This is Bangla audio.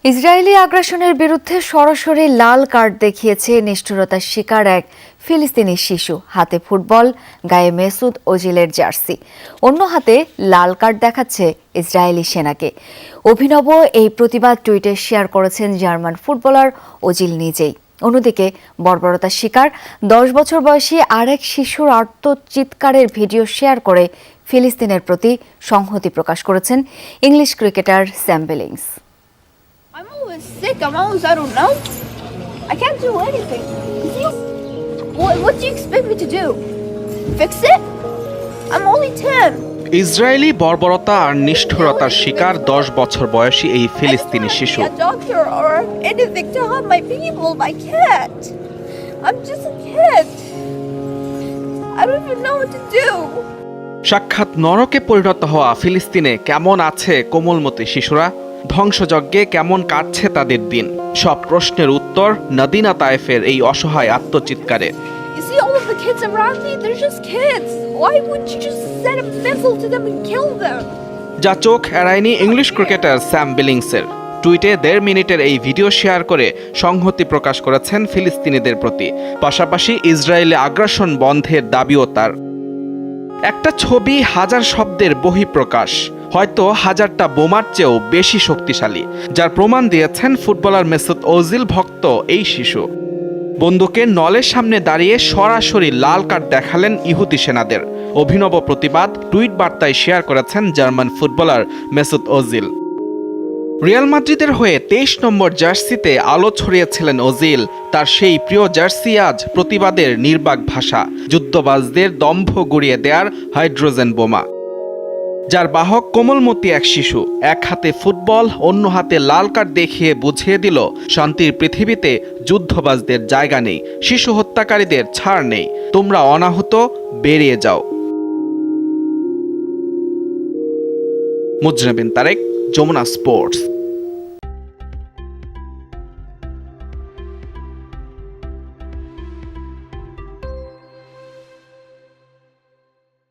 ইসরায়েলি আগ্রাসনের বিরুদ্ধে সরাসরি লাল কার্ড দেখিয়েছে নিষ্ঠুরতার শিকার এক ফিলিস্তিনি শিশু। হাতে ফুটবল, গায়ে মেসুদ ওজিলের জার্সি, অন্য হাতে লাল কার্ড দেখাচ্ছে ইসরায়েলি সেনাকে। অভিনব এই প্রতিবাদ টুইটে শেয়ার করেছেন জার্মান ফুটবলার ওজিল নিজেই। অন্যদিকে বর্বরতার শিকার 10 বছর বয়সী আরেক শিশুর আর্তচিৎকারের ভিডিও শেয়ার করে ফিলিস্তিনের প্রতি সংহতি প্রকাশ করেছেন English cricketer Sam billings. I'm always sick. I'm always, I don't know. I can't do anything. What do you expect me to do? Fix it? I'm only 10. Israeli বর্বরতা আর নিষ্ঠুরতার শিকার 10 বছর বয়সী এই ফিলিস্তিনি শিশু। I don't want to be a doctor or anything to help my people. I can't. I'm just a kid. I don't even know what to do. সাক্ষাৎ নরকে পরিণত হওয়া ফিলিস্তিনে কেমন আছে কোমলমতি শিশুরা? ধ্বংসযজ্ঞে কেমন কাটছে তাদের দিন? সব প্রশ্নের উত্তর নাদিনা তায়েফের এই অসহায় আত্মচিৎকারে। You see all of the kids around me? They're just kids. Why wouldn't you just send a missile to them and kill them? যা চোখ এড়ায়নি ইংলিশ ক্রিকেটার স্যাম বিলিংসের। টুইটে 1.5 মিনিটের এই ভিডিও শেয়ার করে সংহতি প্রকাশ করেছেন ফিলিস্তিনিদের প্রতি। পাশাপাশি ইসরায়েলে আগ্রাসন বন্ধের দাবিও তার। একটা ছবি হাজার শব্দের বহিঃপ্রকাশ, হয়তো হাজারটা বোমার চেয়েও বেশি শক্তিশালী, যার প্রমাণ দিয়েছেন ফুটবলার মেসুদ ওজিল ভক্ত এই শিশু। বন্দুকের নলের সামনে দাঁড়িয়ে সরাসরি লাল কার্ড দেখালেন ইহুদি সেনাদের। অভিনব প্রতিবাদ টুইট বার্তায় শেয়ার করেছেন German footballer Mesut Ozil. Real মাদ্রিদের হয়ে 23 নম্বর জার্সিতে আলো ছড়িয়েছিলেন ওজিল। তার সেই প্রিয় জার্সি আজ প্রতিবাদের নির্বাক ভাষা, যুদ্ধবাজদের দম্ভ গুড়িয়ে দেয়ার হাইড্রোজেন বোমা। যার বাহক কোমলমতি এক শিশু, এক হাতে ফুটবল, অন্য হাতে লাল কার্ড দেখিয়ে বুঝিয়ে দিল শান্তির পৃথিবীতে যুদ্ধবাজদের জায়গা নেই, শিশু হত্যাকারীদের ছাড় নেই, তোমরা অনাহত বেরিয়ে যাও। মুজরিম বিন তারেক, যমুনা স্পোর্টস।